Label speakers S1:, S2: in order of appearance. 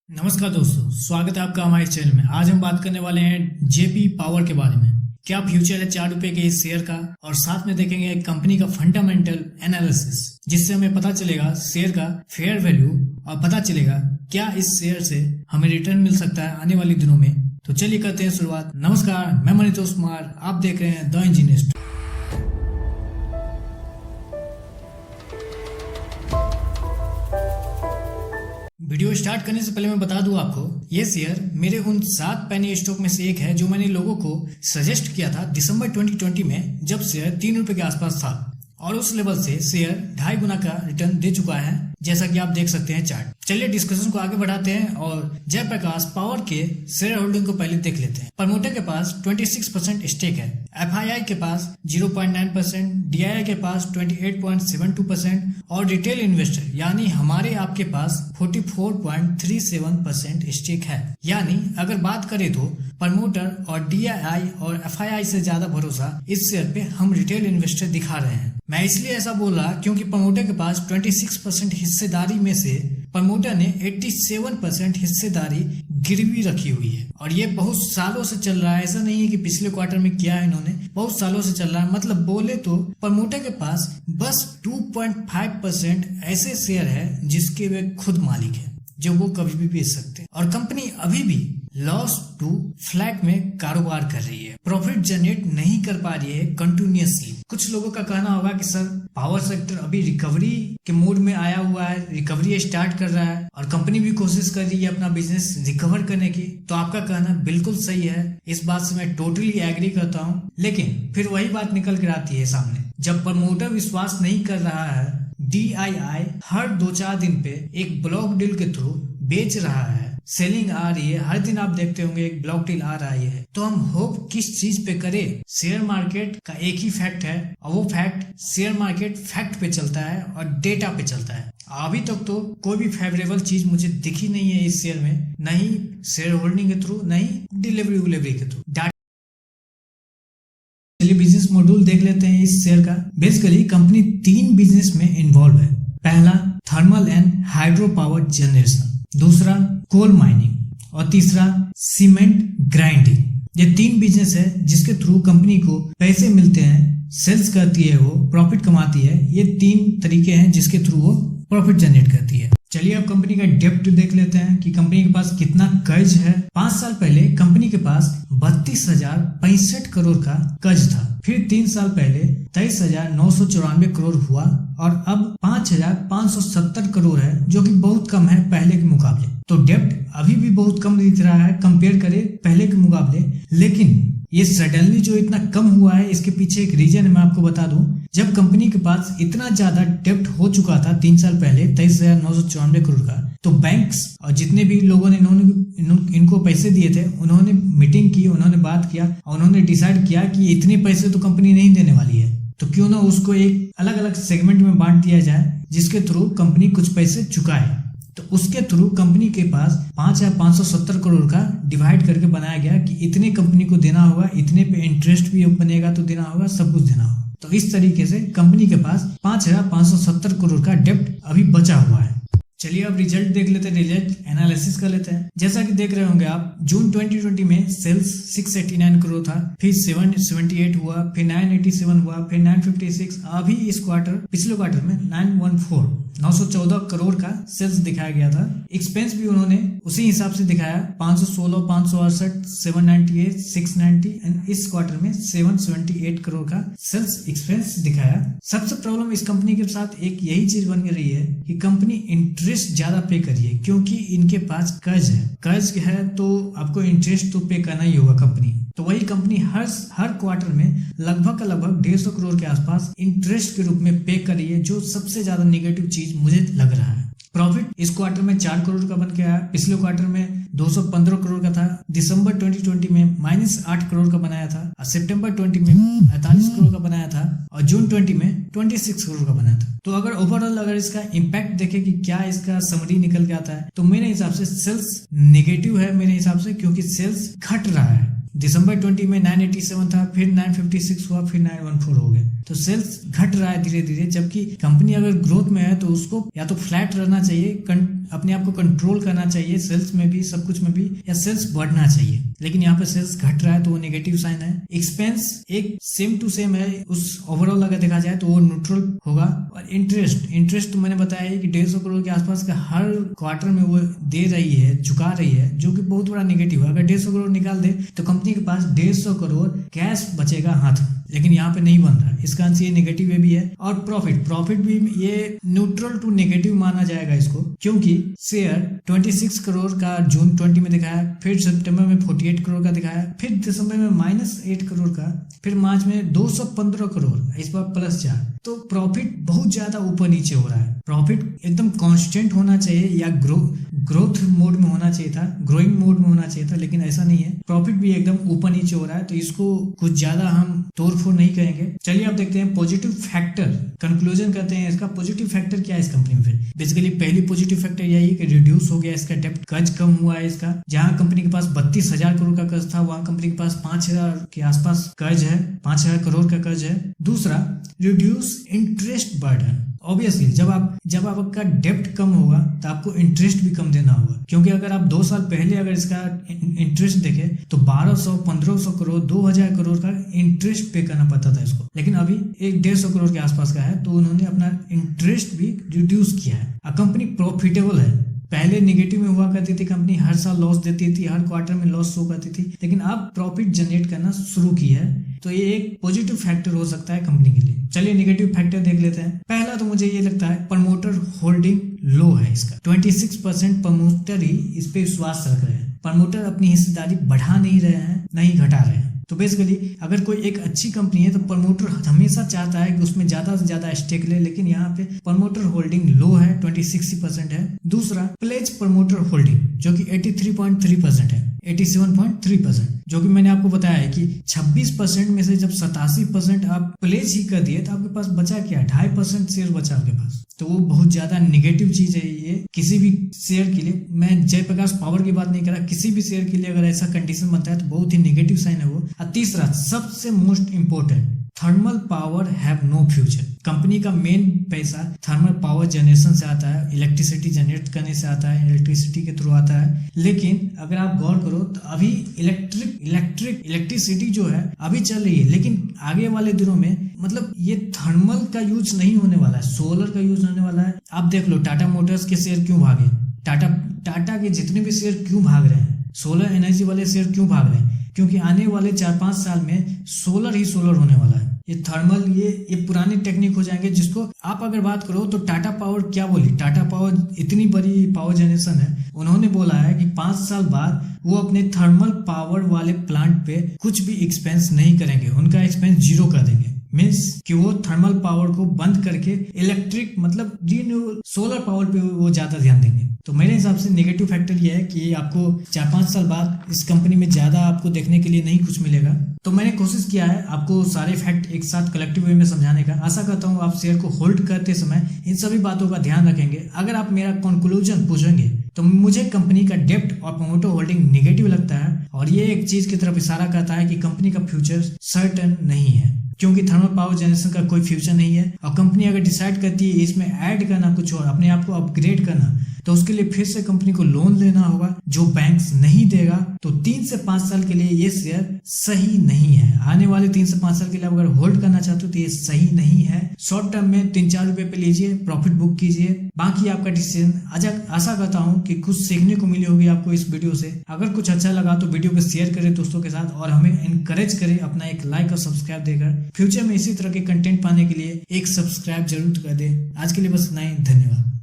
S1: नमस्कार दोस्तों, स्वागत है आपका हमारे चैनल में। आज हम बात करने वाले हैं जेपी पावर के बारे में। क्या फ्यूचर है 4 रुपए के इस शेयर का, और साथ में देखेंगे कंपनी का फंडामेंटल एनालिसिस, जिससे हमें पता चलेगा शेयर का फेयर वैल्यू और पता चलेगा क्या इस शेयर से हमें रिटर्न मिल सकता है आने वाले दिनों में। तो चलिए करते हैं शुरुआत। नमस्कार, मैं मनीतोष कुमार, आप देख रहे हैं द इंजीनियर। वीडियो स्टार्ट करने से पहले मैं बता दूं आपको, ये शेयर मेरे उन 7 पेनी स्टॉक में से एक है जो मैंने लोगों को सजेस्ट किया था दिसंबर 2020 में, जब शेयर 3 रुपए के आसपास था, और उस लेवल से शेयर 2.5 गुना का रिटर्न दे चुका है, जैसा कि आप देख सकते हैं चार्ट। चलिए डिस्कशन को आगे बढ़ाते हैं और जयप्रकाश पावर के शेयर होल्डिंग को पहले देख लेते हैं। प्रमोटर के पास 26% स्टेक है, एफआईआई के पास 0.9%, डीआईआई के पास 28.72% और रिटेल इन्वेस्टर यानी हमारे आपके पास 44.37% स्टेक है। यानी अगर बात करें तो प्रमोटर और डीआईआई और एफआईआई से ज्यादा भरोसा इस शेयर पे हम रिटेल इन्वेस्टर दिखा रहे हैं। मैं इसलिए ऐसा बोल रहा क्योंकि प्रमोटर के पास 26% हिस्सेदारी में से प्रमोटर ने 87% हिस्सेदारी गिरवी रखी हुई है, और ये बहुत सालों से चल रहा है। ऐसा नहीं है कि पिछले क्वार्टर में किया है इन्होंने, बहुत सालों से चल रहा है। मतलब बोले तो प्रमोटर के पास बस 2.5% ऐसे शेयर है जिसके वे खुद मालिक है, जो वो कभी भी बेच सकते हैं, और कंपनी अभी भी लॉस टू फ्लैट में कारोबार कर रही है, प्रॉफिट जनरेट नहीं कर पा रही है कंटिन्यूअसली। कुछ लोगों का कहना होगा कि सर पावर सेक्टर अभी रिकवरी के मोड में आया हुआ है, रिकवरी स्टार्ट कर रहा है और कंपनी भी कोशिश कर रही है अपना बिजनेस रिकवर करने की। तो आपका कहना बिल्कुल सही है, इस बात से मैं टोटली एग्री करता हूँ। लेकिन फिर वही बात निकल कर आती है सामने, जब प्रमोटर विश्वास नहीं कर रहा है, डीआईआई हर 2-4 दिन पे एक ब्लॉक डील के थ्रू बेच रहा है, सेलिंग आ रही है, हर दिन आप देखते होंगे एक ब्लॉक डील आ रहा है, तो हम होप किस चीज पे करें? शेयर मार्केट का एक ही फैक्ट है, और वो फैक्ट शेयर मार्केट फैक्ट पे चलता है और डेटा पे चलता है। अभी तक तो कोई भी फेवरेबल चीज मुझे दिखी नहीं है इस शेयर में, नहीं शेयर होल्डिंग के थ्रू, नहीं डिलीवरी के थ्रू। चलिए बिजनेस मॉड्यूल देख लेते हैं इस शेयर का। बेसिकली कंपनी 3 बिजनेस में इन्वॉल्व है। पहला thermal and hydro power generation, दूसरा कोल माइनिंग और तीसरा सीमेंट ग्राइंडिंग। ये 3 बिजनेस है जिसके थ्रू कंपनी को पैसे मिलते हैं, सेल्स करती है, वो प्रॉफिट कमाती है। ये 3 तरीके हैं जिसके थ्रू वो प्रॉफिट जनरेट करती है। चलिए अब कंपनी का डेप्ट देख लेते हैं कि कंपनी के पास कितना कर्ज है। 5 साल पहले कंपनी के पास 32,065 करोड़ का कर्ज था, फिर 3 साल पहले 23,994 करोड़ हुआ, और अब 5,570 करोड़ है, जो कि बहुत कम है पहले के मुकाबले। तो डेप्ट अभी भी बहुत कम दिख रहा है कंपेयर करें पहले के मुकाबले। लेकिन ये सडनली जो इतना कम हुआ है, इसके पीछे एक रीजन मैं आपको बता दूं। जब कंपनी के पास इतना ज्यादा डेप्ट हो चुका था 3 साल पहले 23,994 करोड़ का, तो बैंक्स और जितने भी लोगों ने इनको पैसे दिए थे, उन्होंने मीटिंग की, उन्होंने बात किया और उन्होंने डिसाइड किया कि इतने पैसे तो कंपनी नहीं देने वाली है, तो क्यों ना उसको एक अलग अलग सेगमेंट में बांट दिया जाए, जिसके थ्रू कंपनी कुछ पैसे चुकाए। तो उसके थ्रू कंपनी के पास 5,570 करोड़ का डिवाइड करके बनाया गया कि इतने कंपनी को देना होगा, इतने पे इंटरेस्ट भी बनेगा तो देना होगा, सब कुछ देना होगा। तो इस तरीके से कंपनी के पास 5,570 करोड़ का डेप्ट अभी बचा हुआ है। चलिए अब रिजल्ट देख लेते हैं, रिजल्ट एनालिसिस कर लेते हैं। जैसा कि देख रहे होंगे आप, जून 2020 में सेल्स 689 करोड़ था, फिर 778 हुआ, फिर 987 हुआ, फिर 956, अभी इस क्वार्टर पिछले क्वार्टर में 914 करोड़ का सेल्स दिखाया गया था। एक्सपेंस भी उन्होंने उसी हिसाब से दिखाया, 516, 568, 798, 690 एंड इस क्वार्टर में 778 करोड़ का सेल्स एक्सपेंस दिखाया। सबसे प्रॉब्लम इस कंपनी के साथ एक यही चीज बन रही है कि कंपनी इंटरेस्ट ज्यादा पे करिए, क्योंकि इनके पास कर्ज है तो आपको इंटरेस्ट तो पे करना ही होगा कंपनी। तो वही कंपनी हर क्वार्टर में लगभग 150 करोड़ के आसपास इंटरेस्ट के रूप में पे कर रही है, जो सबसे ज्यादा नेगेटिव चीज मुझे लग रहा है। प्रॉफिट इस क्वार्टर में 4 करोड़ का बन के आया, पिछले क्वार्टर में 215 करोड़ का था, दिसंबर 2020 में -8 करोड़ का बनाया था, और सितंबर 20 में 48 करोड़ का बनाया था, और जून 20 में 26 करोड़ का बनाया था। तो अगर ओवरऑल अगर इसका इम्पैक्ट देखें कि क्या इसका समरी निकल के आता है, तो मेरे हिसाब से सेल्स नेगेटिव है मेरे हिसाब से, क्योंकि सेल्स घट रहा है। दिसंबर 20 में 987 था, फिर 956 हुआ, फिर 914 हो गया। तो सेल्स घट रहा है धीरे धीरे, जबकि कंपनी अगर ग्रोथ में है तो उसको या तो फ्लैट रहना चाहिए, अपने आप को कंट्रोल करना चाहिए सेल्स में भी, सब कुछ में भी, या सेल्स बढ़ना चाहिए। लेकिन यहाँ पे सेल्स घट रहा है तो वो नेगेटिव साइन है। एक्सपेंस एक सेम टू सेम है, उस ओवरऑल अगर देखा जाए तो वो न्यूट्रल होगा। और इंटरेस्ट तो मैंने बताया है कि 150 करोड़ के आसपास का हर क्वार्टर में वो दे रही है, चुका रही है, जो कि बहुत बड़ा नेगेटिव है। अगर 150 करोड़ निकाल दे तो कंपनी के पास 150 करोड़ कैश बचेगा हाथ में, लेकिन यहाँ पे नहीं बन रहा। इसका आंसर ये नेगेटिव भी है। और प्रॉफिट भी ये न्यूट्रल टू नेगेटिव माना जाएगा इसको, क्योंकि शेयर 26 करोड़ का जून 20 में दिखाया, फिर सितंबर में 48 करोड़ का दिखाया, फिर दिसंबर में -8 करोड़ का, फिर मार्च में 215 करोड़, इस बार +4। तो प्रॉफिट बहुत ज्यादा ऊपर नीचे हो रहा है। प्रॉफिट एकदम कांस्टेंट होना चाहिए या ग्रोथ मोड में होना चाहिए था, ग्रोइंग मोड में होना चाहिए था, लेकिन ऐसा नहीं है। प्रॉफिट भी एकदम ऊपर नीचे हो रहा है। तो इसको कुछ ज्यादा हम तोड़फोड़ नहीं करेंगे। चलिए अब देखते हैं पॉजिटिव फैक्टर, कंक्लूजन करते हैं इसका। पॉजिटिव फैक्टर क्या है इस कंपनी में? फिर बेसिकली पहली पॉजिटिव फैक्टर यही है कि रिड्यूस हो गया इसका डेप्ट, कर्ज कम हुआ है इसका। जहां कंपनी के पास 32,000 करोड़ का कर्ज था, वहां कंपनी के पास 5,000 के आसपास कर्ज है, 5,000 करोड़ का कर्ज है। दूसरा, रिड्यूस इंटरेस्ट बर्डन। ऑब्वियसली जब आपका डेप्ट कम होगा तो आपको इंटरेस्ट भी कम देना होगा, क्योंकि अगर आप 2 साल पहले अगर इसका इंटरेस्ट देखें तो 1200, 1500 करोड़, 2000 करोड़ का इंटरेस्ट पे करना पड़ता था इसको, लेकिन अभी 150 करोड़ के आसपास का है। तो उन्होंने अपना इंटरेस्ट भी रिड्यूस किया है। कंपनी प्रॉफिटेबल है। पहले नेगेटिव में हुआ करती थी कंपनी, हर साल लॉस देती थी, हर क्वार्टर में लॉस शो करती थी, लेकिन अब प्रॉफिट जनरेट करना शुरू की है। तो ये एक पॉजिटिव फैक्टर हो सकता है कंपनी के लिए। चलिए नेगेटिव फैक्टर देख लेते हैं। पहला तो मुझे ये लगता है प्रमोटर होल्डिंग लो है इसका। 26% प्रमोटर ही इस पे विश्वास रख रहे हैं। प्रमोटर अपनी हिस्सेदारी बढ़ा नहीं रहे हैं, नहीं घटा रहे हैं। तो बेसिकली अगर कोई एक अच्छी कंपनी है तो प्रमोटर हमेशा चाहता है कि उसमें ज्यादा से ज्यादा स्टेक ले, लेकिन यहाँ पे प्रमोटर होल्डिंग लो है, 26% है। दूसरा, प्लेज प्रमोटर होल्डिंग जो कि 83.3% है, 87.3%, जो कि मैंने आपको बताया है कि 26% में से जब 87% आप प्लेज ही कर दिए तो आपके पास बचा क्या? 2.5% शेयर बचा आपके पास। तो वो बहुत ज्यादा नेगेटिव चीज है ये किसी भी शेयर के लिए। मैं जयप्रकाश पावर की बात नहीं कर रहा, किसी भी शेयर के लिए अगर ऐसा कंडीशन बनता है तो बहुत ही नेगेटिव साइन है वो। और तीसरा, सबसे most important, thermal power have no future. Company का मेन पैसा थर्मल पावर जनरेशन से आता है, इलेक्ट्रिसिटी जनरेट करने से आता है, इलेक्ट्रिसिटी के थ्रू आता है। लेकिन अगर आप गौर करो तो अभी इलेक्ट्रिसिटी जो है अभी चल रही है, लेकिन आगे वाले दिनों में मतलब ये थर्मल का यूज नहीं होने वाला है, सोलर का यूज होने वाला है। आप देख लो टाटा मोटर्स के शेयर क्यों भागे, टाटा के जितने भी शेयर क्यों भाग रहे हैं, सोलर एनर्जी वाले शेयर क्यों भाग रहे हैं? क्योंकि आने वाले 4-5 साल में सोलर ही सोलर होने वाला है। ये थर्मल ये पुरानी टेक्निक हो जाएंगे, जिसको आप अगर बात करो तो टाटा पावर क्या बोली, टाटा पावर इतनी बड़ी पावर जनरेशन है, उन्होंने बोला है कि 5 साल बाद वो अपने थर्मल पावर वाले प्लांट पे कुछ भी एक्सपेंस नहीं करेंगे, उनका एक्सपेंस 0 कर देंगे। मीन्स कि वो थर्मल पावर को बंद करके इलेक्ट्रिक मतलब रिन्यूएबल सोलर पावर पे वो ज्यादा ध्यान देंगे। तो मेरे हिसाब से नेगेटिव फैक्टर ये है कि आपको 4-5 साल बाद इस कंपनी में ज्यादा आपको देखने के लिए नहीं कुछ मिलेगा। तो मैंने कोशिश किया है आपको सारे फैक्ट एक साथ कलेक्टिव वे में समझाने का। आशा करता हूँ आप शेयर को होल्ड करते समय इन सभी बातों का ध्यान रखेंगे। अगर आप मेरा कंक्लूजन पूछेंगे तो मुझे कंपनी का डेप्ट और प्रमोटर होल्डिंग नेगेटिव लगता है, और ये एक चीज की तरफ इशारा करता है कि कंपनी का फ्यूचर सर्टेन नहीं है, क्योंकि थर्मल पावर जनरेशन का कोई फ्यूचर नहीं है। और कंपनी अगर डिसाइड करती है इसमें ऐड करना कुछ और, अपने आप को अपग्रेड करना, तो उसके लिए फिर से कंपनी को लोन लेना होगा जो बैंक्स नहीं देगा। तो 3 से 5 साल के लिए ये शेयर सही नहीं है। आने वाले 3 से 5 साल के लिए अगर होल्ड करना चाहते हो तो ये सही नहीं है। शॉर्ट टर्म में 3-4 रुपए पे लीजिए, प्रॉफिट बुक कीजिए, बाकी आपका डिसीजन। आशा करता हूँ कि कुछ सीखने को मिली होगी आपको इस वीडियो से। अगर कुछ अच्छा लगा तो वीडियो को शेयर करें दोस्तों के साथ, और हमें इनकरेज करें अपना एक लाइक और सब्सक्राइब देकर। फ्यूचर में इसी तरह के कंटेंट पाने के लिए एक सब्सक्राइब जरूर कर दे। आज के लिए बस इतना ही, धन्यवाद।